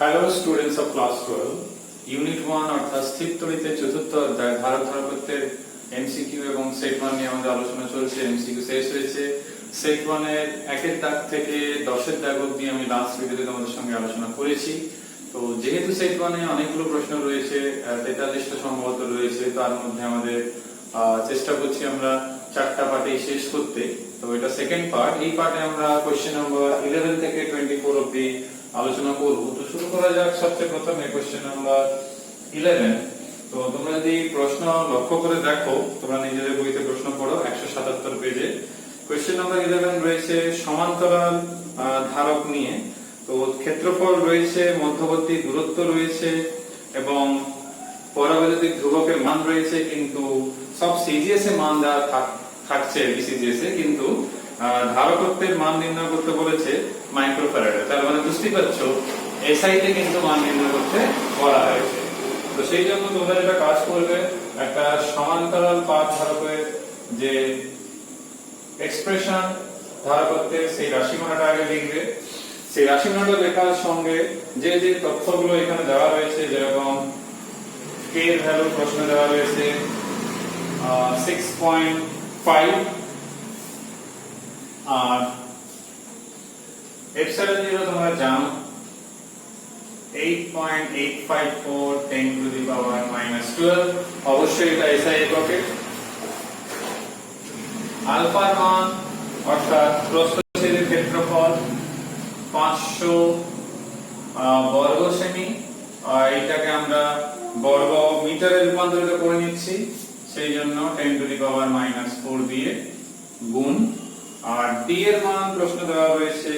Hello students of class 12 unit 1 অর্থাৎ স্থির তড়িতের চতুর্থ অধ্যায় ধারক ধারকত্বের এমসিকিউ এবং সেট 1 নিয়ে আমাদের আলোচনা চলছে। এমসিকিউ শেষ হয়েছে। সেট 1 এর 1 এর দাগ থেকে 10 এর দাগ অবধি আমি লাস্ট ভিডিওতে তোমাদের সঙ্গে আলোচনা করেছি। তো যেহেতু সেট 1 এ অনেকগুলো প্রশ্ন রয়েছে, 43টা সম্ভবত রয়েছে, তার মধ্যে আমাদের চেষ্টা করছি আমরা 4টা পার্টেই শেষ করতে। তো এটা সেকেন্ড পার্ট। এই পার্টে আমরা কোশ্চেন নাম্বার 11 থেকে 24 অবধি আলোচনা করব। তো শুরু করা যাক সবচেয়ে প্রথমে কোশ্চেন নাম্বার 11। তো তোমরা যদি প্রশ্ন লক্ষ্য করে দেখো, তোমরা নিজেদের বইতে প্রশ্ন পড়ো 177 পেজে। কোশ্চেন নাম্বার 11 রয়েছে সমান্তরাল ধারক নিয়ে। তো ক্ষেত্রফল রয়েছে, মধ্যবর্তী দূরত্ব রয়েছে এবং পরাবৈদ্যুতিক ধ্রুবকের মান রয়েছে, কিন্তু সব সিজিএস এ মান দেওয়া থাকছে বিসিজিএস এ, কিন্তু ধারকত্বের মান নির্ণয় করতে বলেছে মাইক্রোফ্যারাডে। তার মানে বুঝতেই পারছো এসআই তে কিন্তু মান নির্ণয় করতে বলা হয়েছে। তো সেই জন্য তোমরা যেটা কাজ করবে, একটা সমান্তরাল পাত ধারকের যে এক্সপ্রেশন ধারকত্বের সেই রাশিমালাটা আগে লিখবে। সেই রাশিমালাটা লেখার সঙ্গে যে যে তথ্যগুলো এখানে দেওয়া রয়েছে, যেরকম কে এর ভ্যালু প্রশ্নে দেওয়া রয়েছে 6.5 আর এপসাইলন 0 তোমরা জানো 8.854 10 টু দি পাওয়ার -12। অবশ্যই এটা এসআই এককে। আলফার মান অর্থাৎ প্রস্থচ্ছেদের ক্ষেত্রফল 500 বর্গ সেমি, আর এটাকে আমরা বর্গ মিটারে রূপান্তরিত করে নিচ্ছি, সেই জন্য 10 টু দি পাওয়ার -4 দিয়ে গুণ। আর ডি এর মান প্রশ্ন দেওয়া রয়েছে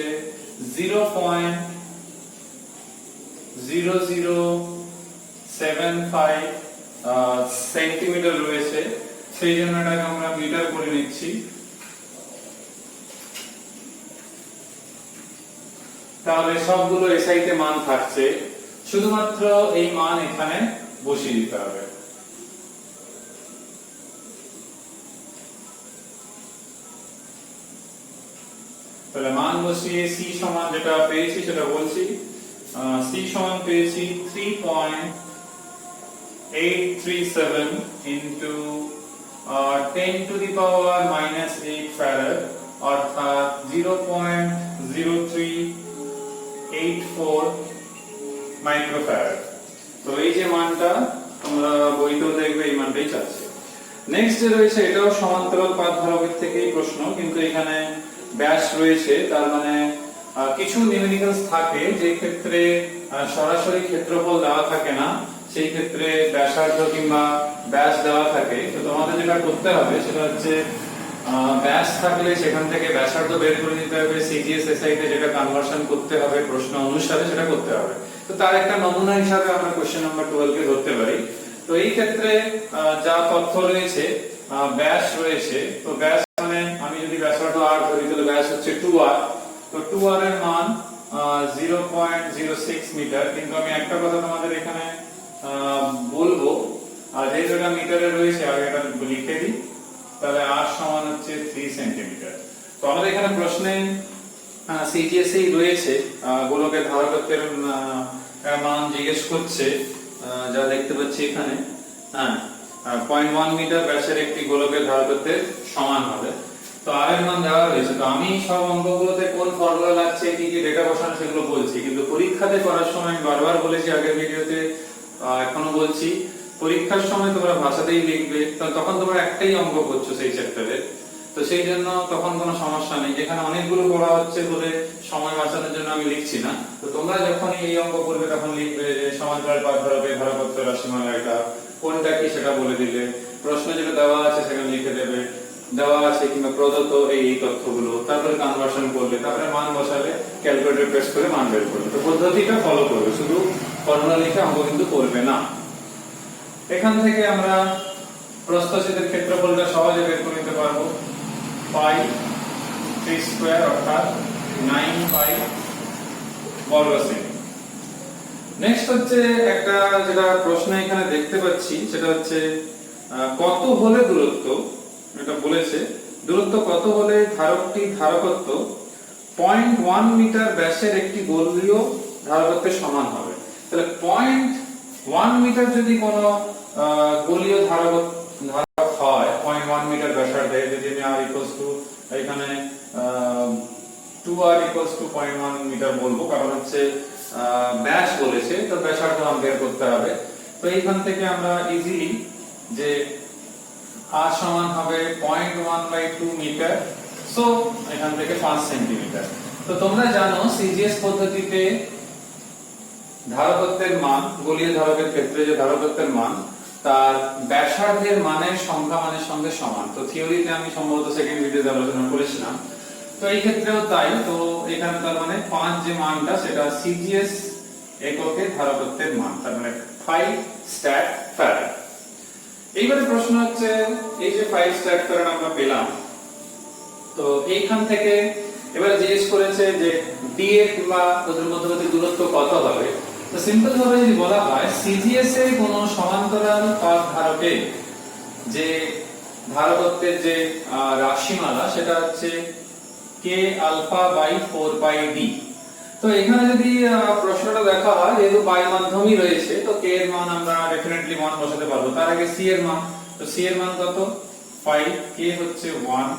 0.0075 সেন্টিমিটার রয়েছে, সেই জন্য এটাকে আমরা মিটার করে নিচ্ছি। তাহলে সবগুলো এসআই তে মান থাকছে, শুধুমাত্র এই মান এখানে বসিয়ে দিতে হবে। তাহলে মান বসিয়ে সি সমান যেটা পেয়েছি সেটা বলছি। সি সমান পেয়েছি 3.837 into 10 to the power -8 farad, অর্থাৎ 0.0384 মাইক্রোফ্যারাড। তো এই যে মানটা তোমরা বইতেও দেখবে, এই মানটাই চাচ্ছে। নেক্সট যে রয়েছে, এটাও সমান্তরাল পাত ধারকের থেকেই প্রশ্ন, কিন্তু এখানে ব্যাস রয়েছে। তার মানে কিছু নিউমেরিক্যালস থাকে যে ক্ষেত্রে সরাসরি ক্ষেত্রফল দেওয়া থাকে না, সেই ক্ষেত্রে ব্যাসার্ধ কিংবা ব্যাস দেওয়া থাকে। তো তোমাদের যেটা করতে হবে সেটা হচ্ছে ব্যাস থাকলে সেখান থেকে ব্যাসার্ধ বের করে নিতে হবে, সিজিএস এসআই তে যেটা কনভার্সন করতে হবে প্রশ্ন অনুসারে সেটা করতে হবে। তো তার একটা নমুনা হিসাবে আমরা কোশ্চেন নাম্বার 12 কে ধরতে পারি। তো এই ক্ষেত্রে যা তথ্য রয়েছে, ব্যাস রয়েছে। তো ব্যাস মানে আমি যদি ব্যাসার্ধ r ধরি, তাহলে ব্যাস হচ্ছে 2r। তো 2r এর মান 0.06 মিটার। কিন্তু আমি একটা কথা তোমাদের এখানে বলবো, যেহেতু এটা মিটারে রয়েছে, আগে এটা লিখে দিই, তাহলে r সমান হচ্ছে 3 সেন্টিমিটার। তো আমাদের এখানে প্রশ্নে সিজিএস এই রয়েছে গোলকের ধারকত্বের মান জিজ্ঞেস করছে, যা দেখতে পাচ্ছি এখানে। 0.1 মিটার ব্যাসের একটি গোলকের ধারকত্বের সমান হবে। তো r এর মান দেওয়া হয়েছে। তো আমি সব অঙ্কগুলোতে কোন ফর্মুলা লাগছে, কি কি ডেটা বসানো সেগুলো বলছি, কিন্তু পরীক্ষাতে করার সময় আমি বারবার বলেছি, আগের ভিডিওতে এখনো বলছি, পরীক্ষার সময় তোমরা ভাষাতেই লিখবে। তখন তোমরা একটাই অঙ্ক করছো সেই চ্যাপ্টারে, তো সেই জন্য তখন কোনো সমস্যা নেই। যেখানে অনেকগুলো পড়া হচ্ছে বলে সময় বাঁচানোর জন্য আমি লিখছি না। তো তোমরা যখন এই অঙ্ক করবে তখন লিখবে যে সমান্তরাল পাত ধারকের ধারকত্বের রাশিমালা এটা, কোনটা কি সেটা বলে দিলে, প্রশ্ন যেটা দেওয়া আছে সেখানে লিখে দেবে, দেওয়া আছে কিংবা প্রদত্ত এই তথ্যগুলো, তারপরে কনভার্সন করবে, তারপরে মান বসাবে, ক্যালকুলেটর প্রেস করে মান বের করবে। তো পদ্ধতিটা ফলো করবে, শুধু ফর্মুলা লিখে অঙ্ক কিন্তু করবে না। এখান থেকে আমরা প্রস্থচ্ছেদের ক্ষেত্রফলটা সহজে বের করে নিতে পারবো। পাই 3 স্কয়ার অর্থাৎ 9 পাই বর্গ সেমি। নেক্সট হচ্ছে একটা যেটা প্রশ্ন এখানে দেখতে পাচ্ছি, সেটা হচ্ছে কত হলে দূরত্ব, এটা বলেছে দূরত্ব কত হলে ধারকটি ধারকত্ব 0.1 মিটার ব্যাসের একটি গোলীয় ধারকত্বের সমান হবে। তাহলে 0.1 মিটার যদি কোনো গোলীয় ধারক হয়, 0.1 মিটার ব্যাসার্ধে, যদি আমি r ইকুয়ালস টু এখানে 2r ইকুয়ালস টু 0.1 মিটার বলবো, কারণ হচ্ছে ব্যাস বলেছে, তো ব্যাসার্ধ মান বের করতে হবে। তো এইখান থেকে আমরা ইজিলি যে r সমান হবে 0.1/2 মিটার, সো এখান থেকে 5 সেন্টিমিটার। তো তোমরা জানো সিজিএস পদ্ধতিতে ধারকত্বের মান, গোলীয় ধারকের ক্ষেত্রে যে ধারকত্বের মান তার ব্যাসার্ধের মানের সংখ্যা মানের সঙ্গে সমান। তো থিওরিতে আমি সম্ভবত সেকেন্ড ভিডিওতে আলোচনা করেছিলাম, তো এই ক্ষেত্রেও তাই। তো এখানে তার মানে 5 যে মানটা সেটা সিজিএস এককে ধারকত্বের মান, তার মানে 5 স্ট্যাট ফ্যারাড। এইবারে প্রশ্ন হচ্ছে এই যে 5 স্ট্যাট ফ্যারাড আমরা পেলাম, তো এইখান থেকে এবারে জিজ্ঞেস করেছে যে ডি এর কিংবা ওদের মধ্যবর্তী দূরত্ব কত হবে। তো সিম্পল ভাবে যদি বলা হয় সিজিএস এর কোন সমান্তরাল পাক ধারকে যে ধারকত্বের যে রাশিমালা সেটা হচ্ছে কে আলফা বাই 4 পাই ডি। তো এখানে যদি প্রশ্নটা দেখা হয় যেহেতু বাই মাধ্যমই রয়েছে, তো কে এর মান আমরা ডেফিনেটলি 1 বসাতে পারবো। তার আগে সি এর মান, তো সি এর মান কত 5, কে হচ্ছে 1,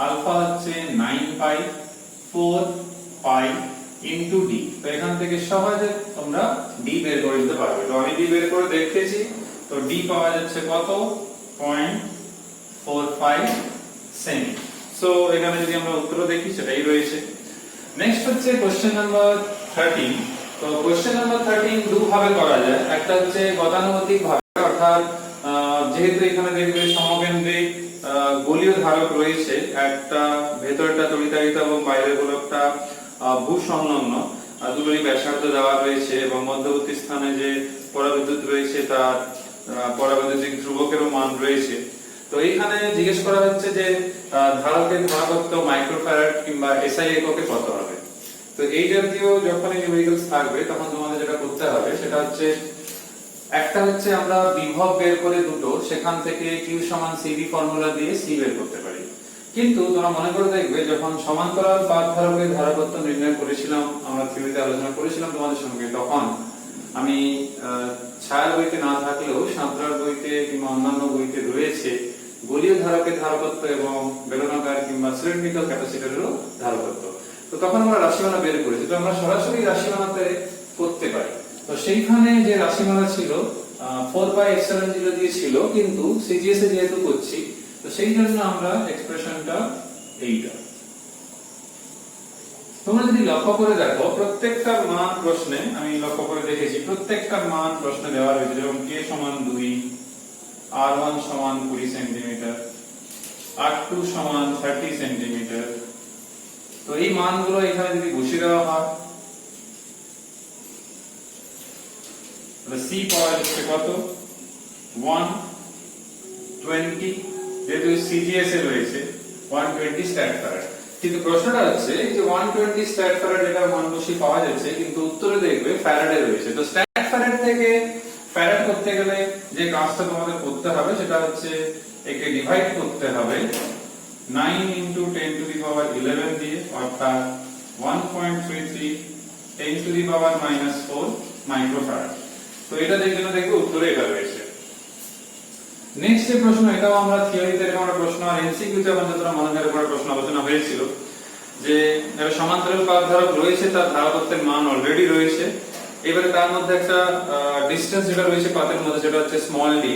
আলফা হচ্ছে 9 পাই 4 পাই ইনটু ডি। তো এখান থেকে সহজে তোমরা ডি বের করে দিতে পারবে। তো আমি ডি বের করে দেখেছি, তো ডি পাওয়া যাচ্ছে কত 0.45 সেমি। সো এখানে যদি আমরা উত্তর দেখি সেটাই রয়েছে। নেক্সট হচ্ছে কোশ্চেন নাম্বার 13। তো কোশ্চেন নাম্বার 13 দু ভাবে করা যায়। একটা হচ্ছে গতানুগতিক ভাবে, অর্থাৎ যেহেতু এখানে দেখবে সমকেন্দ্রিক গোলীয় ধারক রয়েছে, একটা ভেতরটা তড়িতায়িত এবং বাইরের গোলকটা ভূসংলগ্ন, দুটোরই ব্যাসার্ধ দেওয়া রয়েছে এবং মধ্যবর্তী স্থানে যে পরাবিদ্যুৎ রয়েছে তার পরাবৈদ্যুতিক ধ্রুবকেরও মান রয়েছে। তো এইখানে জিজ্ঞেস করা হচ্ছে যে ধারকের ধারকত্ব মাইক্রোফ্যারাড কিংবা এসআই এককে কত হবে। তো এই জাতীয় যখন নিউমেরিক্যালস থাকবে তখন তোমাদের যেটা করতে হবে সেটা হচ্ছে একটা হচ্ছে আমরা বিভব বের করে দুটো, সেখান থেকে Q সমান CV ফর্মুলা দিয়ে C বের করতে পারি। কিন্তু তোমরা মনে করে দেখবে যখন সমান্তরাল পাক ধারকের ধারকত্ব নির্ণয় করেছিলাম, আমরা থিওরিতে আলোচনা করেছিলাম তোমাদের সঙ্গে, তখন আমি ছায়ার বইতে না থাকলেও সাঁতরার বইতে কিংবা অন্যান্য বইতে রয়েছে গোলীয় ধারকের ধারকত্ব এবং বেলনাকার কিংবা সিলিন্ড্রিক্যাল ক্যাপাসিটরেরও ধারকত্ব। তো তখন আমরা রাশিমালা বের করেছি, তো আমরা সরাসরি রাশিমালাতে করতে পারি। তো সেইখানে যে রাশিমালা ছিল 4 পাই এপসিলন 0 দিয়ে ছিল, কিন্তু সিজিএস এ যেহেতু করছি তো সেই জন্য আমরা এক্সপ্রেশনটা এইটা। তোমরা যদি লক্ষ্য করে দেখো প্রত্যেকটা মান প্রশ্নে, আমি লক্ষ্য করে দেখেছি প্রত্যেকটা মান প্রশ্নে দেওয়া রয়েছে, যেমন k সমান 2, r1 সমান 20 সেন্টিমিটার, r2 সমান 30 সেন্টিমিটার। তো এই মানগুলো এখানে যদি বসিয়ে দেওয়া হয় তাহলে c পাওয়া যাচ্ছে কত 120, যেহেতু সিজিএস এ রয়েছে 120 স্ট্যাট ফ্যারাড। কিন্তু প্রশ্নটা হচ্ছে যে 120 স্ট্যাট ফ্যারাড এটা মান বসিয়ে পাওয়া যাচ্ছে, কিন্তু উত্তরে দেখবে ফ্যারাডে রয়েছে। তো স্ট্যাট ফ্যারাড থেকে ফ্যারাড করতে গেলে যে কাজটা তোমাদের করতে হবে সেটা হচ্ছে একে ডিভাইড করতে হবে 9 * 10⁻11 দিয়ে, অর্থাৎ 1.33 10⁻⁻4 মাইক্রোফ্যারাড। তো এটা দেখলে দেখবে উত্তরে এটা রয়েছে। নেক্সট যে প্রশ্ন, এটাও আমরা থিওরিতে এরকম একটা প্রশ্ন, আর এমসিকিউতে আমাদের তোমরা মনে করে পড়া প্রশ্ন আলোচনা হয়েছিল যে একটা সমান্তরাল পাক ধারক রয়েছে, তার ধারকত্বের মান অলরেডি রয়েছে। এবারে তার মধ্যে একটা ডিসটেন্স যেটা রয়েছে পাতের মধ্যে সেটা হচ্ছে স্মল ডি।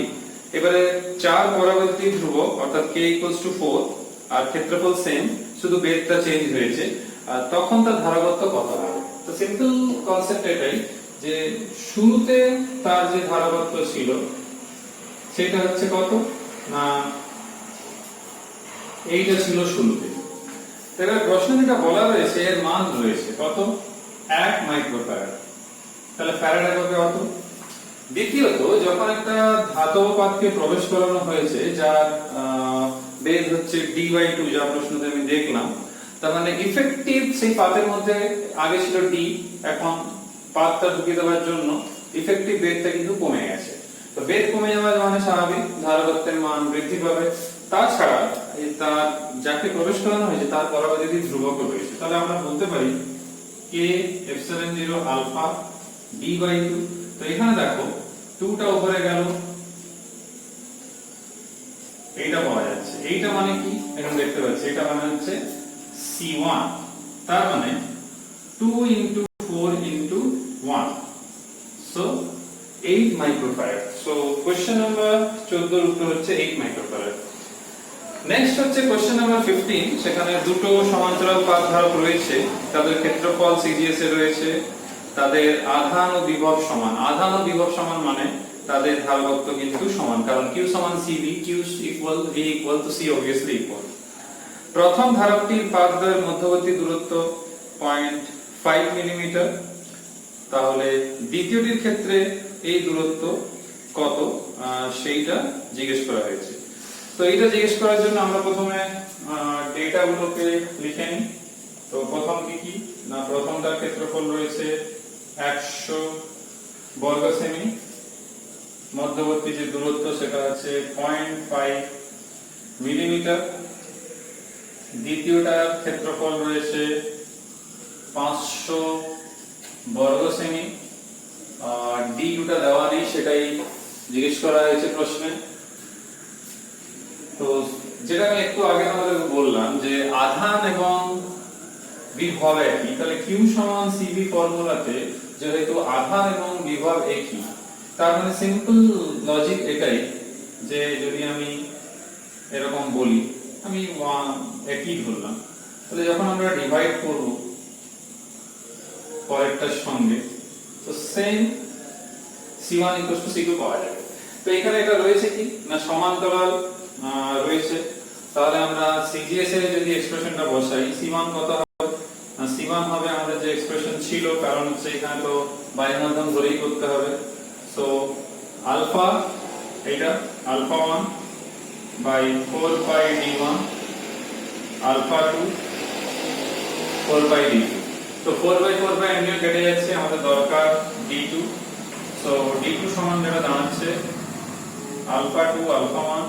এবারে চার পরাবৈদ্যুতিক ধ্রুবক অর্থাৎ k = 4 আর ক্ষেত্রফল সেম, শুধু বেধটা চেঞ্জ হয়েছে, তখন তার ধারকত্ব কত হবে। তো সিম্পল কনসেপ্ট এটাই যে শুরুতে তার যে ধারকত্ব ছিল সেটা হচ্ছে কত না এইটা ছিল শুরুতে। এবার প্রশ্ন যেটা বলা রয়েছে এর মান রয়েছে কত 1 মাইক্রোফ্যারাড। তাহলে ফ্যারাড এককে কত। দ্বিতীয়ত যখন একটা ধাতব পাতকে প্রবেশ করানো হয়েছে যার বেধ হচ্ছে d/2, যা প্রশ্নতে আমি দেখলাম, তার মানে ইফেক্টিভ সেই পাতের মধ্যে আগে ছিল d, এখন পাতটা ঢুকিয়ে দেওয়ার জন্য ইফেক্টিভ বেধটা কিন্তু কমে গেছে। তো বেধ কমে যাওয়ার মানে স্বাভাবিক ধারকত্বের মান বৃদ্ধি পাবে। তাছাড়া তার যাকে প্রবেশ করানো হয়েছে তার পরাবৈদ্যুতিক ধ্রুবক রয়েছে। তাহলে আমরা বলতে পারি k এপসিলন 0 আলফা b/2। তো এখানে দেখো 2 টা উপরে গেল, এইটা পাওয়া যাচ্ছে। এইটা মানে কি এখন দেখতে পাচ্ছি, এটা মানে হচ্ছে c1, তার মানে 2 into 4 into 1, so 8 microfarad. So question number 14 এর উত্তর হচ্ছে 8 মাইক্রোফ্যারাড। নেক্সট হচ্ছে কোশ্চেন নাম্বার 15, সেখানে দুটো সমান্তরাল পাত ধারক রয়েছে, তাদের ক্ষেত্রফল সিজিএস এ রয়েছে, তাদের আধান ও বিভব সমান। আধান ও বিভব সমান মানে তাদের ধারকত্ব কিন্তু সমান, কারণ q সমান cv, q equal v equal to c, obviously equal. প্রথম ধারকটির পাতদ্বয়ের মধ্যবর্তী দূরত্ব 0.5 মিলিমিটার, তাহলে দ্বিতীয়টির ক্ষেত্রে এই দূরত্ব কত সেইটা জিজ্ঞেস করা হয়েছে। তো এইটা জিজ্ঞেস করার জন্য আমরা প্রথমে ডেটাগুলোকে লিখে নিই। তো প্রথম কি না, প্রথমটার ক্ষেত্রফল রয়েছে 100 বর্গ সেমি, মধ্যবর্তী যে দূরত্ব সেটা আছে 0.5 মিলিমিটার, দ্বিতীয়টার ক্ষেত্রফল রয়েছে 500 বর্গ সেমি, আর d2টা দেওয়া নেই, সেটাই জিজ্ঞেস করা হয়েছে প্রশ্নে। তো যেটা আমি একটু আগে আমাদের বললাম যে আধান এবং বিভব একই, তাহলে q সমান cv ফর্মুলাতে যেহেতু আধান এবং বিভব একই, তার মানে সিম্পল লজিক এটাই যে যদি আমি এরকম বলি, আমি একই ধরলাম, তাহলে যখন আমরা ডিভাইড করব পরেরটার সঙ্গে, তো সেম c1 c2 পাওয়া যাবে। তো এখানে এটা রয়েছে কি না, সমান্তরাল রয়েছে, তাহলে আমরা সিজিএস এর যদি এক্সপ্রেশনটা বসাই, c1 কত হবে, c1 হবে আমাদের যে এক্সপ্রেশন ছিল, কারণ হচ্ছে এখানে তো বায়ু মাধ্যম ধরেই করতে হবে। সো আলফা, এটা alpha 1 by 4 pi d1, alpha 2 4 pi d2। তো 4 বাই 4 বাই এমনি কেটে যাচ্ছে, আমাদের দরকার d2। সো d2 সমান যেটা দাঁড়াচ্ছে alpha 2 alpha 1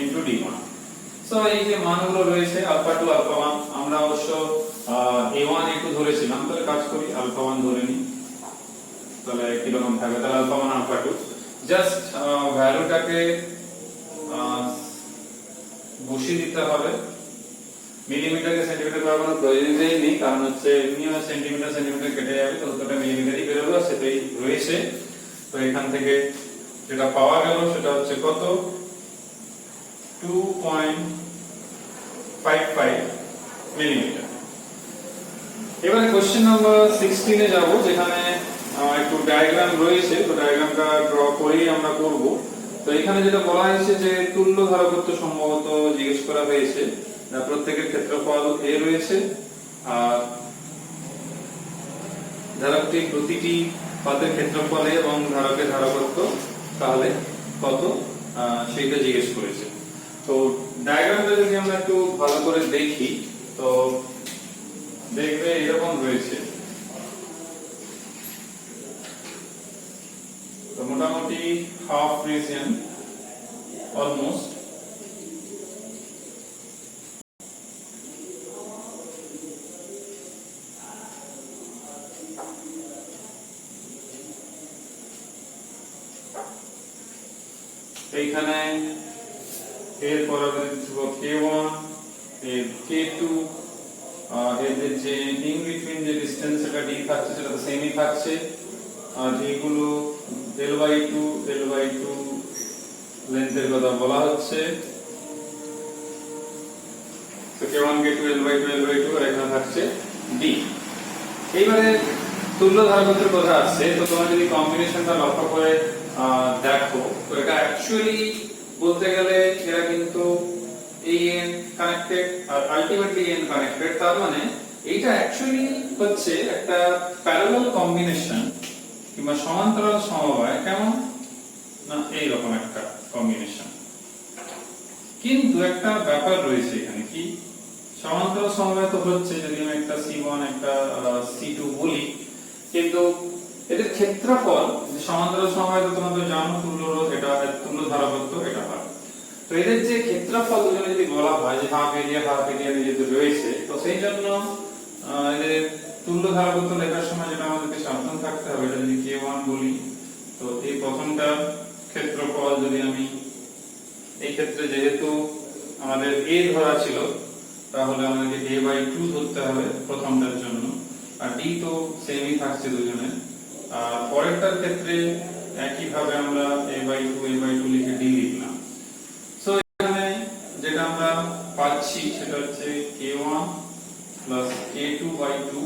into d1। So এই যে মানগুলো রয়েছে আলফা 2 আলফা 1, আমরা অবশ্য a1 a2 ধরেছিলাম, তাহলে কাজ করি আলফা 1 ধরে নিই, তাহলে কি রকম থাকবে, তাহলে আলফা 1 আলফা 2 জাস্ট ভ্যালুটাকে বসিয়ে দিতে হবে। মিলিমিটারকে সেন্টিমিটার করার কোনো প্রয়োজনই নেই, কারণ হচ্ছে এমনিও সেন্টিমিটার সেন্টিমিটার কেটে যাবে, তো উত্তরটা মিলিমিটারই বেরোবে, সেটাই রয়েছে। তো এখান থেকে যেটা পাওয়া গেল সেটা হচ্ছে কত, 2.55 মিলিমিটার। এবারে কোশ্চেন নাম্বার 16 এ যাব, যেখানে একটু ডায়াগ্রাম রয়েছে, তো ডায়াগ্রামটা ড্র করেই আমরা করব। তো এখানে যেটা বলা হয়েছে যে তুল্য ধারকত্ব সম্ভবত জিজ্ঞেস করা হয়েছে, প্রত্যেকের ক্ষেত্রফল a রয়েছে, আর ধারকটির প্রতিটি পাতের ক্ষেত্রফল a এবং ধারকের ধারকত্ব তাহলে কত সেইটা জিজ্ঞেস করেছে। তো ডায়াগ্রামটা যদি আমরা একটু ভালো করে দেখি, তো দেখবে এরকম রয়েছে। তো মোটামুটি হাফ রিজিয়ন অলমোস্ট, এইখানে এর পরাবৃত্ত ধ্রুবক k1, এর k2, এদের যে ইন বিটুইন যে ডিসটেন্স সেটা d থাকছে, সেটা তো সেমই থাকছে, আর এগুলো l/2 লেন্থের কথা বলা হচ্ছে। তো k1 k2 l/2 আর এখানে থাকছে d। এইবারে তুল্য ধারকত্বের কথা আসছে, তো তোমরা যদি কম্বিনেশনটা লক্ষ্য করে দেখো, তো এটা অ্যাকচুয়ালি বলতে গেলে এরা কিন্তু an কানেক্টেড আর আলটিমেটলি n কানেক্টেড, তার মানে এইটা অ্যাকচুয়ালি হচ্ছে একটা প্যারালাল কম্বিনেশন কিংবা সমান্তরাল সমবায়, কেমন না এই রকম একটা কম্বিনেশন। কিন্তু একটা ব্যাপার রয়েছে এখানে, কি সমান্তরাল সমবায় তো হচ্ছে যদি আমি একটা c1 একটা c2 বলি, কিন্তু এদের ক্ষেত্রফল সমান্তরাল সমবায় তো তোমরা জানো তুল্য রোধ, এটা তুল্য ধারকত্ব এটা হয়। তো এদের যে ক্ষেত্রফল দুজনে যদি বলা হয় যে হাফ এরিয়া যেহেতু রয়েছে, তো সেই জন্য এদের তুল্য ধারকত্ব লেখার সময় যেটা আমাদেরকে সাবধান থাকতে হবে, এটা যদি K1 বলি, তো এই প্রথমটা ক্ষেত্রফল যদি আমি এই ক্ষেত্রে যেহেতু আমাদের a ধরা ছিল, তাহলে আমাদেরকে a/2 ধরতে হবে প্রথমটার জন্য, আর d তো সেমই থাকছে দুজনের। আর পরেরটার ক্ষেত্রে একই ভাবে আমরা a/2 লিখে d লিখলাম। সো এখানে যেটা আমরা পাচ্ছি সেটা হচ্ছে K1 K2/2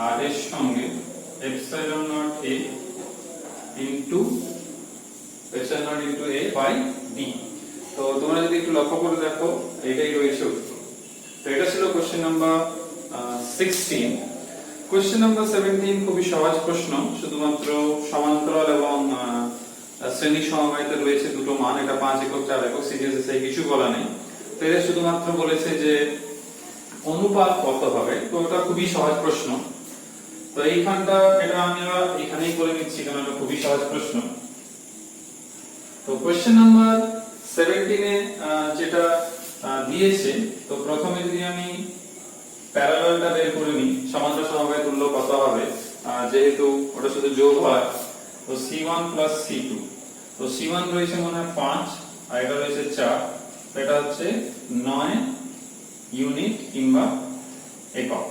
আর এর সঙ্গে ε0 a into ε0 into a by d। তো তোমরা যদি একটু লক্ষ্য করে দেখো, এটাই রয়েছে উত্তর। তো এটা ছিল কোশ্চেন নাম্বার 16। কোশ্চেন নাম্বার 17 খুবই সহজ প্রশ্ন, শুধুমাত্র সমান্তরাল এবং শ্রেণী সমবায়িতে রয়েছে দুটো মান, এটা 5 একক 4 একক, সিরিয়াসে কিছু বলা নেই। তো এটা শুধুমাত্র বলেছে যে অনুপাত কত হবে, তো এটা খুবই সহজ প্রশ্ন। তো এইখানটা এটা আমরা এখানেই করে নিচ্ছি কারণ এটা খুবই সহজ প্রশ্ন। তো কোশ্চেন নাম্বার 17 এ যেটা দিয়েছে, তো প্রথমে যদি আমি প্যারালালটা বের করে নিই, সমান্তরাল সমবায় তুল্য কত হবে, যেহেতু ওটা শুধু যোগ হয়, তো C1 C2, তো C1 রয়েছে মনে হয় 5 আর এটা রয়েছে 4, তো এটা হচ্ছে 9 ইউনিট কিংবা একক।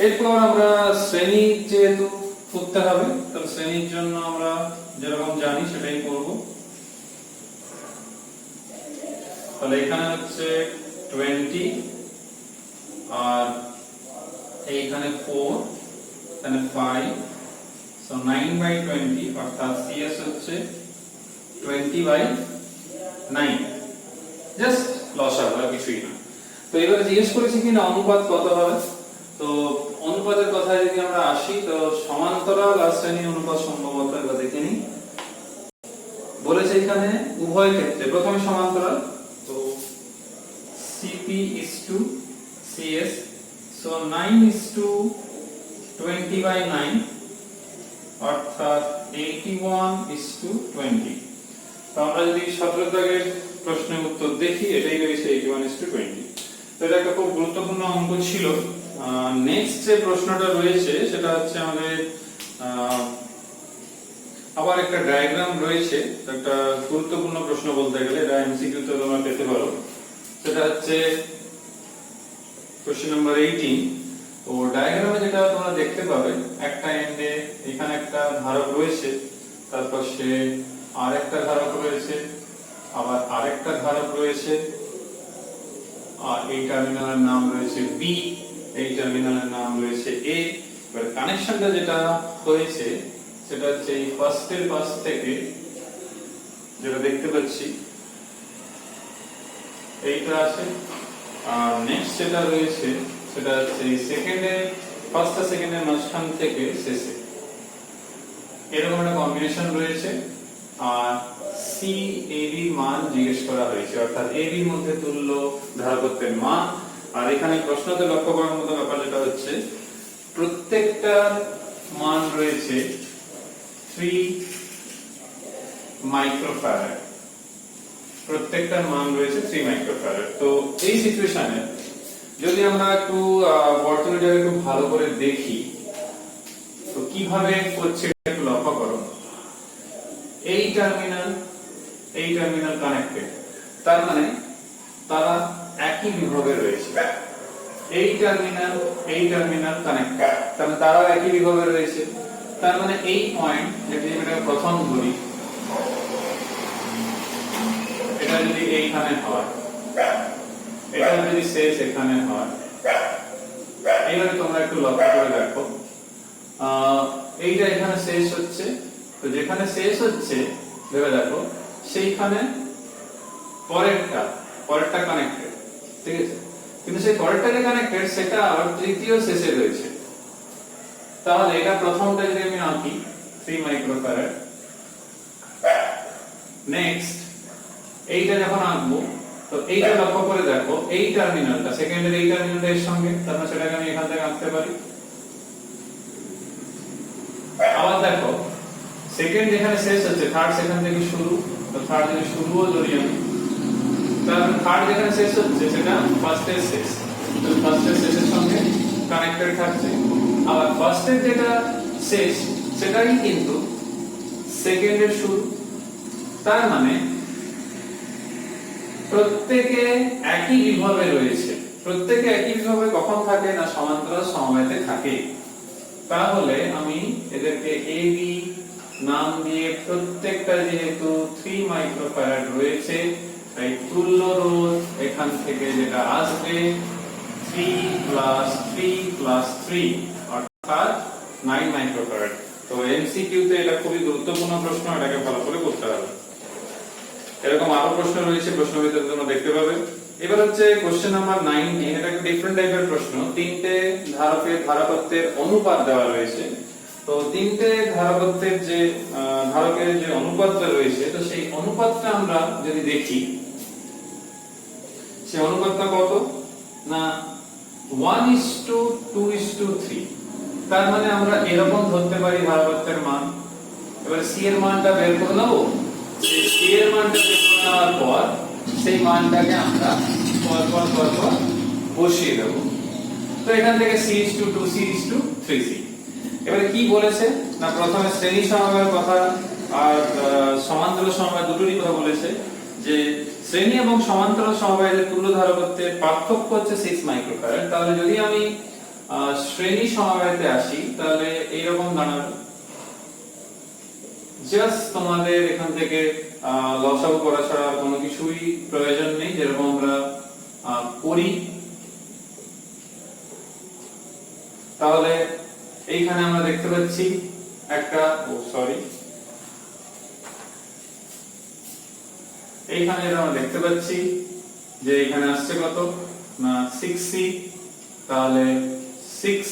এরপর আমরা শ্রেণী যেহেতু করতে হবে, তাহলে শ্রেণীর জন্য আমরা যেরকম জানি সেটাই করব। তাহলে এখানে হচ্ছে 20 আর এইখানে 4, এখানে 5, সো 9/20 অর্থাৎ CS হচ্ছে 20/9, জাস্ট লসাগু আর কিছুই না। তো এবারে জিজ্ঞেস করেছি কিনা অনুপাত কত হবে। তো অনুপাতের কথা যদি আমরা আসি, তো সমান্তরাল আর শ্রেণী অনুপাত সম্ভবত এবার দেখে নিই। বলেছে এখানে উভয় ক্ষেত্রে, প্রথমে সমান্তরাল, তো CP is to CS, so 9 is to 20/9 অর্থাৎ 81 is to 20। তো আমরা যদি 17 দাগের প্রশ্নের উত্তর দেখি, এটাই রয়েছে 81 is to 20। তো এটা একটা খুব গুরুত্বপূর্ণ অঙ্ক ছিল। নেক্সট যে প্রশ্নটা রয়েছে সেটা হচ্ছে আমাদের আবার একটা ডায়াগ্রাম রয়েছে, একটা গুরুত্বপূর্ণ প্রশ্ন বলতে গেলে, এটা এমসিকিউ তে তোমরা পেতে পারো। সেটা হচ্ছে কোশ্চেন নাম্বার 18। তো ডায়াগ্রামে যেটা তোমরা দেখতে পাবে, একটা এন্ডে এখানে একটা ধারক রয়েছে, তারপর সে আরেকটা ধারক রয়েছে, আবার আরেকটা ধারক রয়েছে, আর এই টার্মিনালের নাম রয়েছে B, এই টার্মিনালের নাম রয়েছে A। এবার কানেকশনটা যেটা হয়েছে সেটা হচ্ছে এই ফার্স্টের পাশ থেকে যেটা দেখতে পাচ্ছি এইটা আছে, আর নেক্সট যেটা রয়েছে সেটা হচ্ছে এই সেকেন্ডের, ফার্স্ট আর সেকেন্ডের মাঝখান থেকে শেষে এরকম একটা কম্বিনেশন রয়েছে। আর CAB মান জিজ্ঞেস করা হয়েছে, অর্থাৎ AB এর মধ্যে তুল্য ধারকত্বের মান। আর এখানে প্রশ্নতে লক্ষ্য করার মতো ব্যাপার যেটা হচ্ছে প্রত্যেকটার মান রয়েছে 3 মাইক্রোফ্যারাড, প্রত্যেকটার মান রয়েছে 3 মাইক্রোফ্যারাড। তো এই সিচুয়েশনে যদি আমরা একটু বর্তনীটা একটু ভালো করে দেখি, তো কিভাবে করছে একটু লক্ষ্য করো। এই টার্মিনাল কানেক্টেড, তার মানে তারা একই বিভবে রয়েছে। এই টার্মিনাল কানেক্টেড, তার মানে তারা একই বিভবে রয়েছে। তার মানে এই পয়েন্ট যদি আমরা প্রথম ধরি, এটা যদি এইখানে হয়, এটা যদি শেষ এখানে হয়, এইভাবে তোমরা একটু লক্ষ্য করে দেখো, এইটা এখানে শেষ হচ্ছে, তো যেখানে শেষ হচ্ছে ভেবে দেখো সেইখানে পরেরটা কানেক্টেড, ঠিক আছে, কিন্তু সেই পরেরটা যে কানেক্টেড সেটা আবার তৃতীয় শেষে রয়েছে। তাহলে এটা প্রথমটা যদি আমি আঁকি 3 মাইক্রোফ্যারাড, নেক্সট এইটা যখন আঁকবো, তো এইটা লক্ষ্য করে দেখো এই টার্মিনালটা, সেকেন্ডের এই টার্মিনালটা এর সঙ্গে, তারপর সেটাকে আমি এখান থেকে আঁকতে পারি। আবার দেখো সেকেন্ড যেখানে শেষ হচ্ছে, থার্ড সেখান থেকে শুরু, তো থার্ড যদি শুরুও ধরি আমি, তাহলে থার্ড যেখানে শেষ হচ্ছে সেটা ফার্স্টের শেষ, তো ফার্স্টের শেষের সঙ্গে কানেক্টেড থাকছে, আবার ফার্স্টের যেটা শেষ সেটাই কিন্তু সেকেন্ডের শুরু। তার মানে প্রত্যেকে একই বিভবে রয়েছে। প্রত্যেকে একই বিভবে কখন থাকে না সমান্তরাল সমবায়ে থাকে। তাহলে আমি এদেরকে এ বি নাম দিয়ে, প্রত্যেকটা যেহেতু 3 মাইক্রোফ্যারাড রয়েছে তাই তুল্য রোধ এখান থেকে যেটা আসবে 3 + 3 + 3 অর্থাৎ 9 মাইক্রোফ্যারাড। তো এমসিকিউ তে এটা খুবই গুরুত্বপূর্ণ প্রশ্ন, এটাকে ভালো করে করতে হবে। এরকম আরো প্রশ্ন রয়েছে, প্রশ্নবিদ্যার জন্য দেখতে পাবে। এবার হচ্ছে কোশ্চেন নাম্বার 19, এটা একটা ডিফারেন্ট টাইপের প্রশ্ন। তিনটে ধারকত্বের অনুপাত দেওয়া রয়েছে। তো তিনটে ধারকত্বের যে ধারকের যে অনুপাতটা রয়েছে, তো সেই অনুপাতটা আমরা যদি দেখি, সেই অনুপাতটা কত না 1:2:3। তার মানে আমরা এরকম ধরতে পারি ধারকত্বের মান। এবার সি এর মানটা বের করে নেব। সি এর মানটা বের করে নেওয়ার পর সেই মানটাকে আমরা পর বসিয়ে দেব। তো এখান থেকে c/2 c/3c। এবারে কি বলেছে না প্রথমে শ্রেণী সমবায়ের কথা আর সমান্তরাল সমবায় দুটোরই কথা বলেছে, যে শ্রেণী এবং সমান্তরাল সমবায়ের তুল্য ধারকত্বের পার্থক্য হচ্ছে 6 মাইক্রোফ্যারাড। তাহলে যদি আমি শ্রেণী সমবায়তে আসি তাহলে এইরকম দাঁড়াবে। জাস্ট তোমাদের এখান থেকে লসাগু করা ছাড়া আর কোনো কিছুই প্রয়োজন নেই, যেরকম আমরা করি। তাহলে এইখানে আমরা দেখতে পাচ্ছি একটা এইখানে আমরা দেখতে পাচ্ছি যে এখানে আসছে কত না 6c। তাহলে 6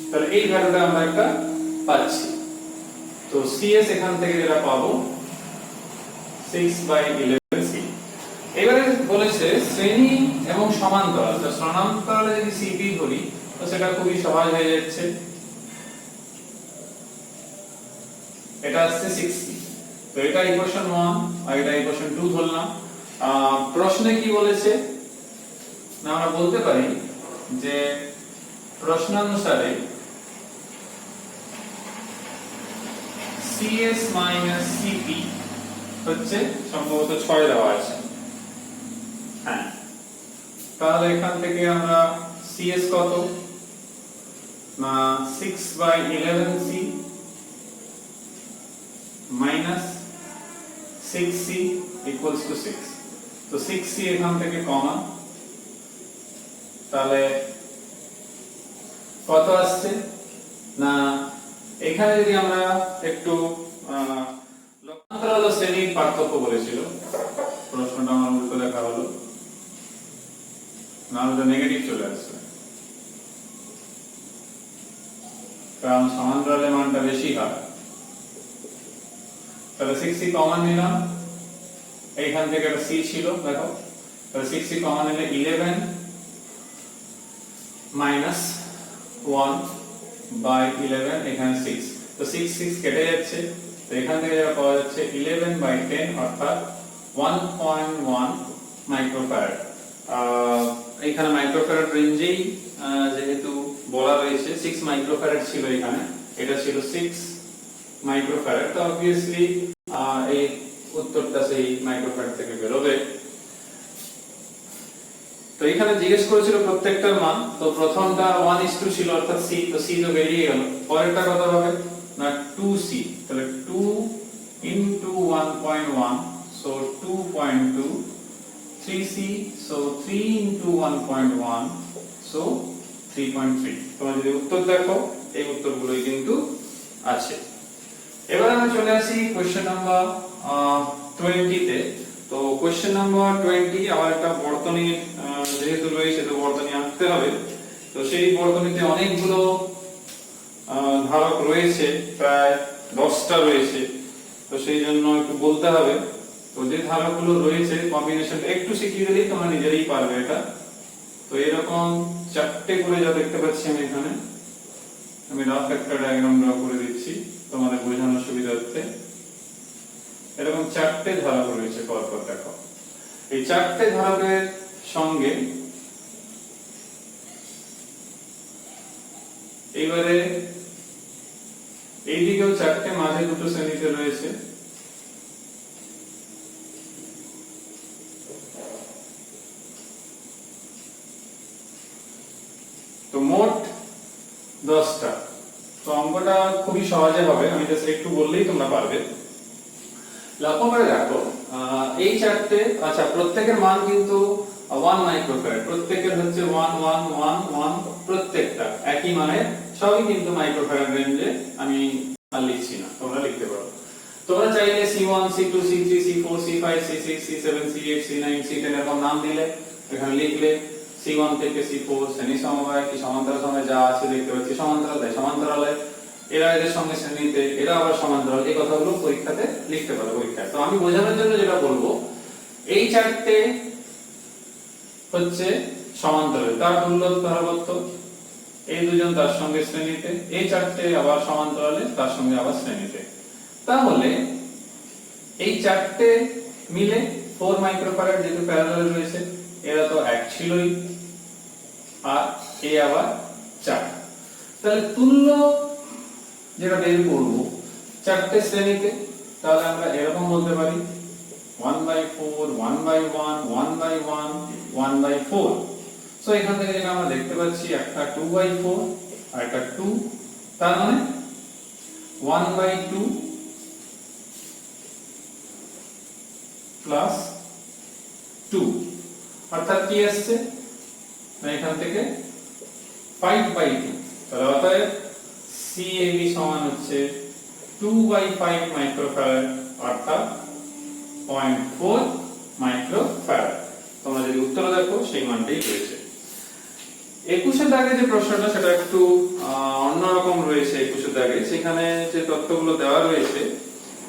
তাহলে এই ভ্যালুটা আমরা একটা পাচ্ছি। তো CS এখান থেকে যেটা পাবো 6/11c। এবারে বলেছে শ্রেণী এবং সমান্তরাল। তো সমান্তরালে যদি CP ধরি তো সেটা খুবই সহজ হয়ে যাচ্ছে। এটা আসছে 6c। তো এটা ইকুয়েশন 1 আর এটা ইকুয়েশন 2 ধরলাম। প্রশ্নে কি বলেছে না আমরা বলতে পারি যে প্রশ্নানুসারে CS - CP হচ্ছে সম্ভবত 6 দেওয়া আছে। হ্যাঁ, তাহলে এখান থেকে আমরা CS কত না 6/11c minus 6c equals to 6। তো 6c এখান থেকে কমন, তাহলে কত আসছে না এখানে যদি আমরা একটু লক্ষান্তরাল ও শ্রেণীর পার্থক্য বলেছিল, প্রশ্নটা আমার উল্টো লেখা হলো, না হলে নেগেটিভ চলে আসছে, কারণ সমান্তরালের মানটা বেশি হয়। তাহলে 6c কমন নিলাম, এইখান থেকে একটা c ছিল দেখো, তাহলে 6c কমন নিলে 11 minus 1/11, এখানে 6। তো 6 কেটে যাচ্ছে, তো এখান থেকে যেটা পাওয়া যাচ্ছে 11/10 অর্থাৎ 1.1 মাইক্রোফ্যারাড। এখানে মাইক্রোফ্যারাড রেঞ্জেই যেহেতু বলা রয়েছে 6 মাইক্রোফ্যারাড ছিল এখানে, এটা ছিল 6 মাইক্রোফ্যারাড। তো obviously এই উত্তরটা সেই মাইক্রোফ্যারাড থেকে বের হবে। তো এখানে জিজ্ঞেস করেছিল প্রত্যেকটার মান। তো প্রথমটা 1:2 ছিল অর্থাৎ c, তো c তো বেরিয়ে গেল। পরেরটা কত হবে না 2c, তাহলে 2 into 1.1 so 2.2, 3c so 3 into 1.1 so 3.3। তোমরা যদি উত্তর দেখো এই উত্তরগুলোই কিন্তু আছে। এবার আমরা চলে আসি কোশ্চেন নাম্বার 20 তে। তো কোশ্চেন নাম্বার 20 আবার একটা বর্তনী যেহেতু রয়েছে, তো বর্তনী আঁকতে হবে। তো সেই বর্তনীতে অনেকগুলো ধারক রয়েছে, প্রায় 10টা রয়েছে। তো সেই জন্য একটু বলতে হবে। তো যে ধারকগুলো রয়েছে কম্বিনেশনটা একটু শিখিয়ে দিলেই তোমরা নিজেরাই পারবে এটা। তো এরকম 4টে করে যা দেখতে পাচ্ছি আমি এখানে, আমি রাফ একটা ডায়াগ্রাম ড্র করে দিচ্ছি তোমাদের বোঝানোর সুবিধার্থে। এরকম 4টে ধারক রয়েছে পরপর দেখো। এই চারটে ধারকের সঙ্গে এইবারে এইদিকেও চারটে, মাঝে দুটো শ্রেণীতে রয়েছে। তো মোট 10টা। তো অঙ্কটা খুবই সহজে হবে, আমি জাস্ট একটু বললেই তোমরা পারবে। লক্ষ্য করে দেখো এই চারটে, আচ্ছা প্রত্যেকের মান কিন্তু 1 মাইক্রোফ্যারাড, প্রত্যেকের হচ্ছে 1 1 1 1, প্রত্যেকটা একই মানের, সবই কিন্তু মাইক্রোফ্যারাড রেঞ্জে। আমি আর লিখছি না, তোমরা লিখতে পারো। তোমরা চাইলে C1 C2 C3 C4 C5 C6 C7 C8 C9 C10 এরকম নাম দিলে, এখানে লিখলে C1 থেকে C4 শ্রেণী সমবায় কি সমান্তরাল সমবায় যা আছে দেখতে পাচ্ছি, সমান্তরাল তাই সমান্তরালে, এরা এদের সঙ্গে শ্রেণীতে, এরা আবার সমান্তরাল, এই কথাগুলো পরীক্ষাতে লিখতে পারো পরীক্ষায়। তো আমি বোঝানোর জন্য যেটা বলবো, এই চারটে হচ্ছে সমান্তরাল, তার দুর্লভ ধারবত্ত, এই দুজন তার সঙ্গে শ্রেণীতে, এই চারটে আবার সমান্তরালে, তার সঙ্গে আবার শ্রেণীতে। তাহলে এই চারটে মিলে 4 মাইক্রোফ্যারাড যেহেতু প্যারালাল রয়েছে, এরা তো এক ছিলই, আর এ আবার 4। তাহলে তুল্য যেটা বের করব চারটে শ্রেণীতে, তাহলে আমরা এরকম বলতে পারি 1/4 1/1 1/1 1/4। সো এখান থেকে যেটা আমরা দেখতে পাচ্ছি, একটা 2/4 আর একটা 2, তার মানে 1/2 প্লাস 2, অর্থাৎ কি আসছে না এখান থেকে 5/2। তাহলে অতএব CAB সমান হচ্ছে 2/5 মাইক্রোফ্যারাড, অর্থাৎ 0.4 মাইক্রোফ্যারাড। তোমরা যদি উত্তর দেখো সেই মানটাই রয়েছে। 21 দাগে যে প্রশ্নটা সেটা একটু অন্যরকম রয়েছে। 21 দাগে সেখানে যে তথ্যগুলো দেওয়া রয়েছে,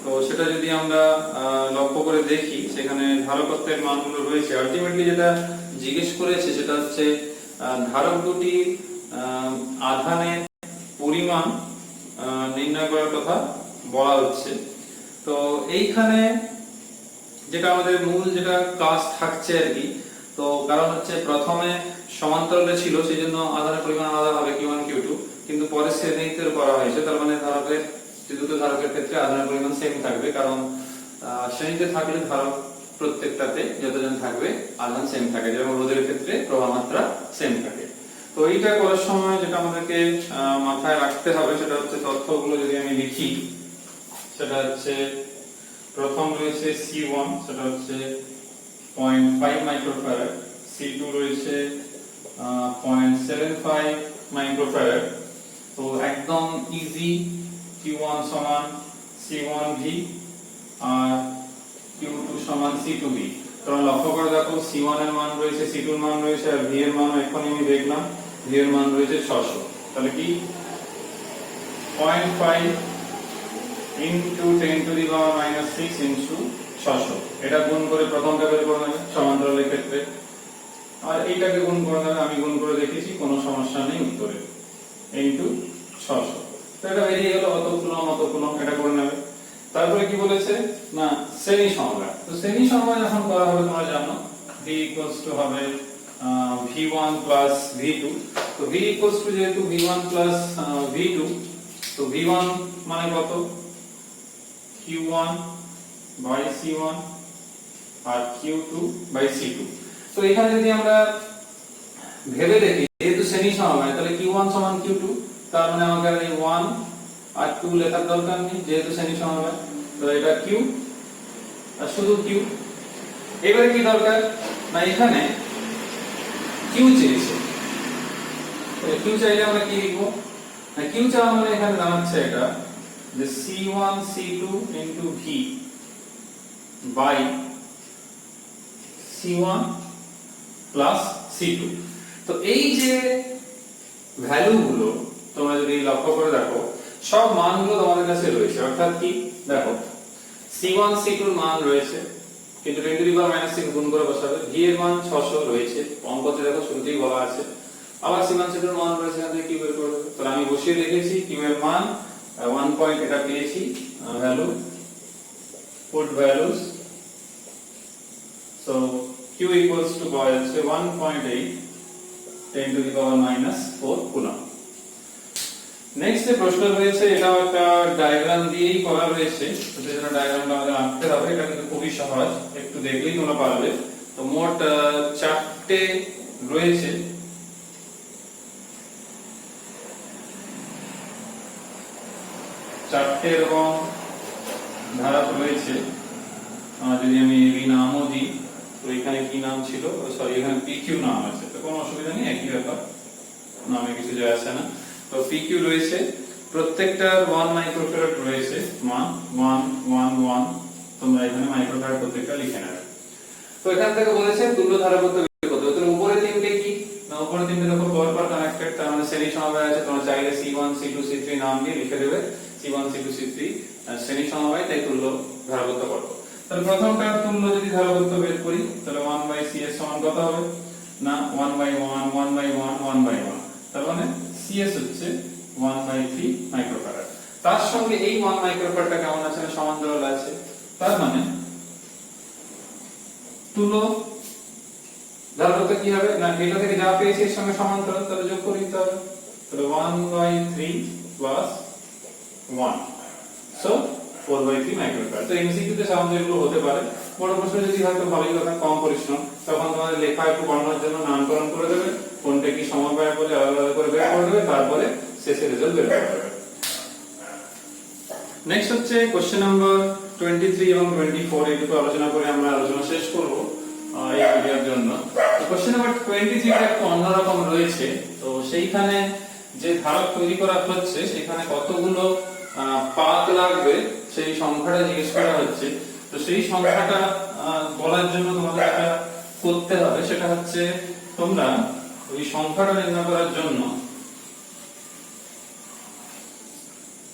তো সেটা যদি আমরা লক্ষ্য করে দেখি, সেখানে ধারকত্বের মানগুলো রয়েছে। আলটিমেটলি যেটা জিজ্ঞেস করেছে সেটা হচ্ছে ধারক দুটির আধানের পরিমাণ নির্ণয় করার কথা বলা হচ্ছে। তো এইখানে যেটা আমাদের মূল যেটা কাজ থাকছে আর কি, তো কারণ হচ্ছে প্রথমে সমান্তরালে ছিল সেই জন্য আধানের পরিমাণ আলাদা হবে Q1 Q2, কিন্তু পরে শ্রেণীতে করা হয়েছে, তার মানে ধারকের দুটো ধারকের ক্ষেত্রে আধানের পরিমাণ সেম থাকবে, কারণ শ্রেণীতে থাকলে ধারক প্রত্যেকটাতে যতজন থাকবে আধান সেম থাকে, যেমন রোধের ক্ষেত্রে প্রবাহ মাত্রা সেম থাকে। তো এইটা করার সময় যেটা আমাদেরকে মাথায় রাখতে হবে সেটা হচ্ছে তথ্যগুলো যদি আমি লিখি, সেটা হচ্ছে প্রথম রয়েছে C1, সেটা হচ্ছে 0.5 মাইক্রোফ্যারাড, C2 রয়েছে 0.75 মাইক্রোফ্যারাড। তো একদম ইজি, Q1 সমান C1V আর Q2 সমান C2V। তোমরা লক্ষ্য করে দেখো C1 এর মান রয়েছে, C2 এর মান রয়েছে, আর V এর মান এখনই আমি দেখলাম V এর মান রয়েছে 600। তাহলে কি 0.5 into 10 to the power minus 6 into 600, এটা গুণ করে প্রথমটা বের করে নেবে সমান্তরালের ক্ষেত্রে, আর এইটাকে গুণ করে নেবে, আমি গুণ করে দেখেছি, কোনো সমস্যা নেই উত্তরে, into 600। তো এটা বেরিয়ে গেল অত কুলম, এটা করে নেবে। তারপরে কি বলেছে না শ্রেণী সমবায়। তো শ্রেণী সমবায় যখন করা হবে তোমরা জানো V equals to হবে V1 plus V2। তো V equals to যেহেতু V1 plus V2, তো V1 মানে কত, Q1 by C1 R Q2 by C2। তো এখানে যদি আমরা ভেবে দেখি, যেহেতু শ্রেণী সমবায়, তাহলে Q1 সমান Q2, তার মানে আমাকে আর 1 আর 2 লেখার দরকার নেই, যেহেতু শ্রেণী সমবায়। তো এটা Q আর শুধু Q। এবারে কি দরকার না এখানে Q চেয়েছে, তো Q চাইলে আমরা কি লিখবো না, Q চাওয়া মানে এখানে দাঁড়াচ্ছে এটা যে C1 C2 into V by C1 plus C2। তো এই যে ভ্যালুগুলো তোমরা যদি লক্ষ্য করে দেখো, সব মানগুলো তোমাদের কাছে রয়েছে, অর্থাৎ কি দেখো C1 C2 এর মান রয়েছে, কিন্তু 10 to the power minus 6 গুণ করে বসাবে। V এর মান 600 রয়েছে, অঙ্কতে দেখো শুরুতেই বলা আছে। আবার C1 C2 এর মান রয়েছে, এখান থেকে কি বের করবে, তাহলে আমি বসিয়ে রেখেছি Q এর মান 1 পয়েন্ট, এটা পেয়েছি value, put values, so Q equals to পাওয়া যাচ্ছে 1.8 10 to the power minus 4 coulomb. Next যে প্রশ্ন রয়েছে এটাও একটা ডায়াগ্রাম দিয়েই করা রয়েছে, তো সেজন্য ডায়াগ্রামটা আমাদের আঁকতে হবে। এটা কিন্তু খুবই সহজ, একটু দেখলেই তোমরা পারবে। তো মোট 4টে রয়েছে, চারটে এরকম ধারক রয়েছে। যদি আমি এই নামও দিই, তো এখানে কি নাম ছিল, সরি এখানে PQ নাম আছে, তো কোনো অসুবিধা নেই, একই ব্যাপার, নামে কিছু যায় আসে না। তো PQ রয়েছে, প্রত্যেকটার 1 মাইক্রোফ্যারাড রয়েছে, মান 1 1 1, তোমরা এখানে মাইক্রোফ্যারাড প্রত্যেকটা লিখে নেবে। তো এখান থেকে বলেছে তুল্য ধারকত্ব বের করতে হবে। তো উপরে তিনটে কি না, উপরে তিনটে দেখো পরপর কানেক্টেড, তার মানে শ্রেণী সমবায় আছে, তোমরা চাইলে C1 C2 C3 নাম দিয়ে লিখে দেবে, C1 C2 C3 শ্রেণী সমবায়, তাই তুল্য ধারকত্ব করব। তাহলে প্রথমটা তুল্য যদি ধারকত্ব বের করি, তাহলে 1/CS সমান কত হবে না 1/1 1/1 1/1, তার মানে CS হচ্ছে 1/3 মাইক্রোফ্যারাড। তার সঙ্গে এই 1 মাইক্রোফ্যারাডটা কেমন আছে না সমান্তরাল আছে, তার মানে তুল্য ধারকত্ব কি হবে না, এটা থেকে যা পেয়েছি এর সঙ্গে সমান্তরাল, তাহলে যোগ করে দিতে হবে। তাহলে 1/3 প্লাস 1, সো 4/3 মাইক্রোফ্যারাড। তো এমসিকিউ তে সাধারণত এগুলো হতে পারে, বড় প্রশ্ন যদি হয় তো ভালোই কথা, কম পরিশ্রম, তখন তোমাদের লেখা একটু বানানোর জন্য নামকরণ করে দেবে, কোনটা কি সমবায় বলে আলাদা আলাদা করে বের করে দেবে, তারপরে শেষে রেজাল্ট বের করে দেবে। নেক্সট হচ্ছে কোশ্চেন নাম্বার 23 এবং 24, এই দুটো আলোচনা করে আমরা আলোচনা শেষ করব এই ভিডিওর জন্য। তো কোশ্চেন নাম্বার 23 টা একটু অন্যরকম রয়েছে। তো সেইখানে যে ধারক তৈরি করা হচ্ছে সেখানে কতগুলো পাক লাগবে সেই সংখ্যাটা জিজ্ঞেস করা হচ্ছে। তো সেই সংখ্যাটা বলার জন্য তোমাদের যেটা করতে হবে সেটা হচ্ছে তোমরা ওই সংখ্যাটা নির্ণয় করার জন্য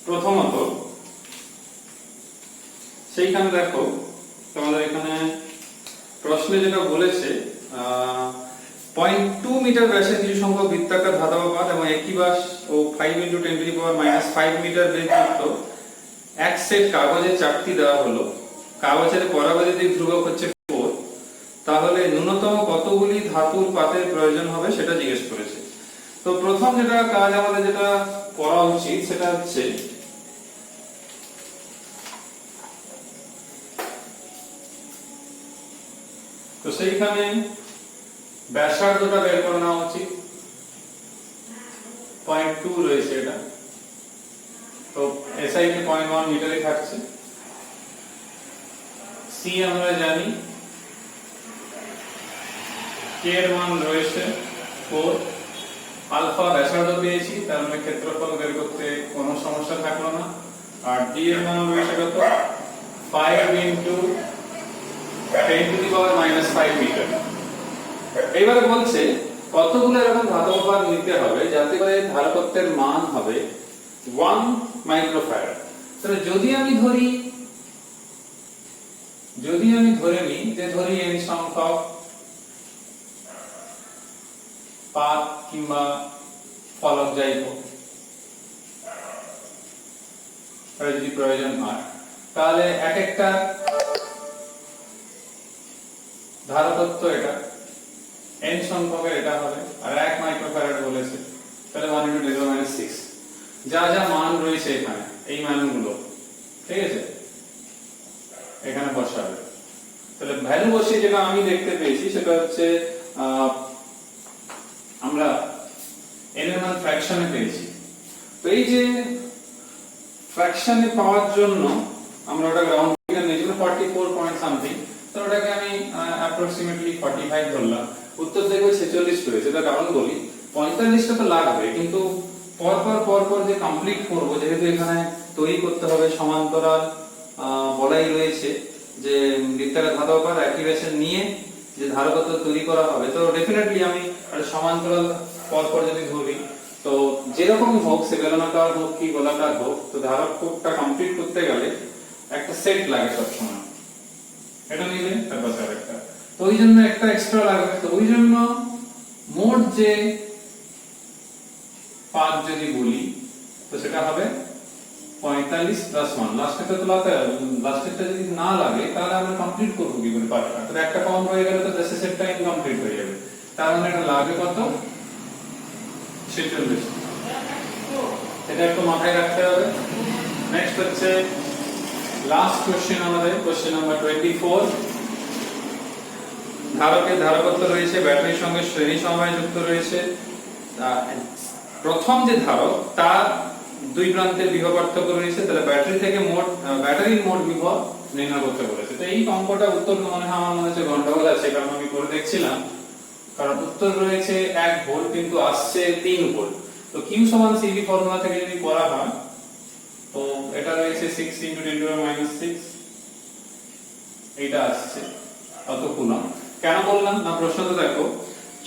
প্রথমত সেইখানে দেখো তোমাদের এখানে প্রশ্নে যেটা বলেছে 0.2 মিটার ব্যাসের কিছু সংখ্যক বৃত্তাকার ধাতব পাত এবং একই ব্যাস ও 5 × 10⁻⁻5 মিটার বেধযুক্ত এক সেট কাগজের চাকতি দেওয়া হলো। কাগজের পরাবৈদ্যুতিক ধ্রুবক হচ্ছে 4, তাহলে ন্যূনতম কতগুলি ধাতুর পাতের প্রয়োজন হবে সেটা জিজ্ঞেস করেছে। তো প্রথম যেটা কাজ আমাদের যেটা করা উচিত সেটা হচ্ছে তো সেইখানে ব্যাসার্ধটা বের করে নেওয়া উচিত, 0.2 রয়েছে এটা, তো SI কে 0.1 মিটারে থাকছে। C আমরা জানি, K এর মান রয়েছে 4, আলফা ব্যাসার্ধ পেয়েছি, তার মানে ক্ষেত্রফল বের করতে কোনো সমস্যা থাকলো না। আর D এর মান রয়েছে কত 5 × 10⁻⁻5 মিটার। এইবারে বলছে কতগুলো এরকম ধাতব পাত নিতে হবে যাতে করে ধারকত্বের মান হবে 1 মাইক্রোফ্যারাড। তাহলে যদি আমি ধরে নিই যে ধরি n সংখ্যক পাত কিংবা ফলক যাই হোক, যদি প্রয়োজন হয়, তাহলে এক একটা ধারকত্ব এটা n সংখ্যকের এটা হবে, আর 1 মাইক্রোফ্যারাড বলেছে, তাহলে 1 × 10⁻⁶। যা যা মান রয়েছে এখানে এই মানগুলো, ঠিক আছে, এখানে বসাবে। তাহলে ভ্যালু বসিয়ে যেটা আমি দেখতে পেয়েছি সেটা হচ্ছে আমরা n এর মান ফ্র্যাকশনে পেয়েছি। তো এই যে ফ্র্যাকশনে পাওয়ার জন্য আমরা ওটা গ্রাউন্ড ফিগার নিয়েছিলাম 44 পয়েন্ট সামথিং, তো ওটাকে আমি অ্যাপ্রক্সিমেটলি 45 ধরলাম। উত্তর দেখবে 46 রয়েছে। তার কারণ বলি 45টা তো লাগবে, কিন্তু পরপর যে কমপ্লিট করব, যেহেতু এখানে তৈরি করতে হবে সমান্তরাল বলাই রয়েছে যে বৃত্তাকার ধাতব পাত একই ব্যাসের নিয়ে যে ধারকত্ব তৈরি করা হবে, তো ডেফিনেটলি আমি সমান্তরাল পরপর যদি ধরি, তো যেরকম হোক সে বেলনাকার হোক কি গোলাকার হোক, তো ধারকটা কমপ্লিট করতে গেলে একটা সেট লাগে সবসময়, এটা নিলে তারপর আরেকটা, তো ওই জন্য একটা এক্সট্রা লাগবে। তো ওই জন্য মোট যে পাত যদি বলি তো সেটা হবে 45 প্লাস 1 লাস্টেরটা তো লাস্টেরটা যদি না লাগে তাহলে আমরা কমপ্লিট করব কি করে পাঁচটা, তাহলে একটা কম রয়ে গেলে তো দেশের সেটটা ইনকমপ্লিট হয়ে যাবে। তার মানে এটা লাগে কত 46। এটা একটু মাথায় রাখতে হবে। নেক্সট হচ্ছে লাস্ট কোশ্চেন আমাদের, কোশ্চেন নাম্বার 24। ধারকের ধারকত্ব রয়েছে, ব্যাটারির সঙ্গে শ্রেণী সমবায় যুক্ত রয়েছে। প্রথম যে ধারক তার দুই প্রান্তের বিভব পার্থক্য রয়েছে, তাহলে ব্যাটারি থেকে ব্যাটারির মোট বিভব নির্ণয় করতে বলেছে। তো এই অঙ্কটা উত্তর মনে হয় আমার মনে হচ্ছে গন্ডগোল আছে, কারণ আমি করে দেখছিলাম, কারণ উত্তর রয়েছে 1 ভোল্ট কিন্তু আসছে 3 ভোল্ট। তো Q সমান CV ফর্মুলা থেকে যদি করা হয় তো এটা রয়েছে 6 × 10⁻⁶, এটা আসছে কত কুলম্ব। কেন বললাম না, প্রশ্ন তো দেখো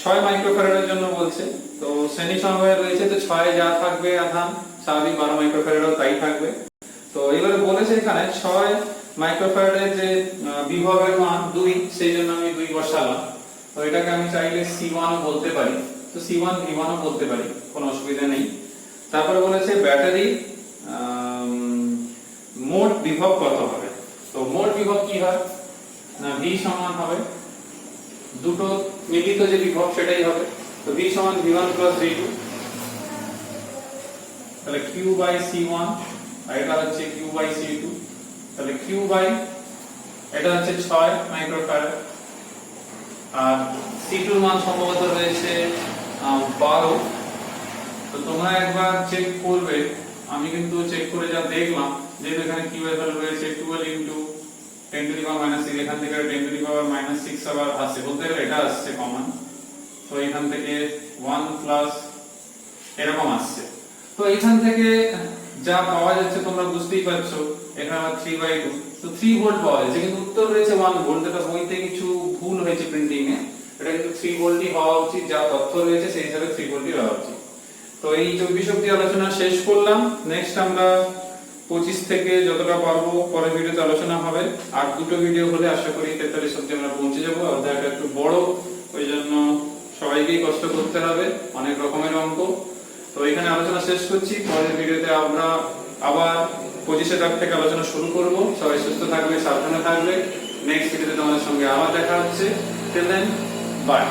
6 মাইক্রোফ্যারাডের জন্য বলছে, তো শ্রেণী সমবায় রয়েছে, তো 6 যা থাকবে আধান স্বাভাবিক 12 মাইক্রোফ্যারাডও তাই থাকবে। তো এবারে বলেছে এখানে 6 মাইক্রোফ্যারাডের যে বিভবের মান 2, সেই জন্য আমি 2 বসালাম। তো এটাকে আমি চাইলে C1 ও বলতে পারি, তো C1 V1 ও বলতে পারি, কোনো অসুবিধা নেই। তারপরে বলেছে ব্যাটারি মোট বিভব কত হবে। তো মোট বিভব কি হয় না, V সমান হবে দুটো মিলিত যে বিভব সেটাই হবে। তো V সমান V1 + V2, তাহলে Q/C1 আর এটা হচ্ছে Q/C2, তাহলে Q বাই এটা হচ্ছে 6 মাইক্রোফ্যারাড, আর C2 এর মান সম্ভবত রয়েছে 12। তো তোমরা একবার চেক করবে, আমি কিন্তু চেক করে যা দেখলাম, যেহেতু এখানে Q এর ভ্যালু রয়েছে 12 × 10⁻⁶, এখান থেকে 10⁻⁶ আবার আসছে, বলতে গেলে এটা আসছে কমন, তো এখান থেকে 1 প্লাস এরকম আসছে। তো এখান থেকে যা পাওয়া যাচ্ছে তোমরা বুঝতেই পারছো, এখানে আমার 3/2, তো 3 ভোল্ট পাওয়া যাচ্ছে, কিন্তু উত্তর রয়েছে 1 ভোল্ট। এটা বইতে কিছু ভুল হয়েছে প্রিন্টিং এ, এটা কিন্তু 3 ভোল্টই হওয়া উচিত, যা তথ্য রয়েছে সেই হিসাবে 3 ভোল্টই হওয়া উচিত। তো এই 24 অবধি আলোচনা শেষ করলাম। নেক্সট আমরা 25 থেকে যতটা পারবো পরের ভিডিওতে আলোচনা হবে, আর দুটো ভিডিও হলে আশা করি 43 অবধি আমরা পৌঁছে যাবো। অধ্যায়টা একটু বড়, ওই জন্য সবাইকেই কষ্ট করতে হবে, অনেক রকমের অঙ্ক। তো এখানে আলোচনা শেষ করছি, পরের ভিডিওতে আমরা আবার 25 দাগ থেকে আলোচনা শুরু করব। সবাই সুস্থ থাকবে, সাবধানে থাকবে। নেক্সট ভিডিওতে তোমাদের সঙ্গে আবার দেখা হচ্ছে। Till then, by.